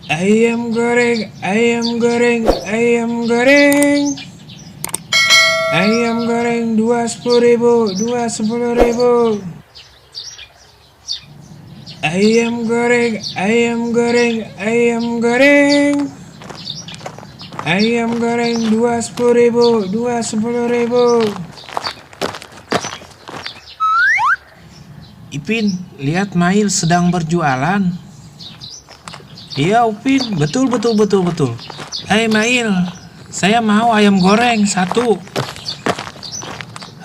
Ayam goreng, ayam goreng, ayam goreng. Ayam goreng dua 10.000, dua 10.000. Ayam goreng, ayam goreng, ayam goreng. Ayam goreng dua 10.000, dua 10.000. Ipin, lihat Mail sedang berjualan. Iya Upin, betul. Hai Mail, saya mau ayam goreng satu.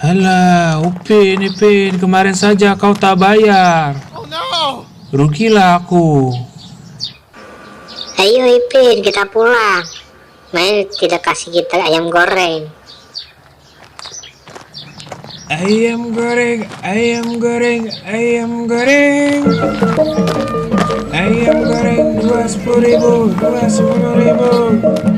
Halah Upin, kemarin saja kau tak bayar. Oh no! Rugilah aku. Ayo Ipin, kita pulang. Main tidak kasih kita ayam goreng. Ayam goreng, ayam goreng, ayam goreng. Ayam goreng dua 10.000, dua 10.000.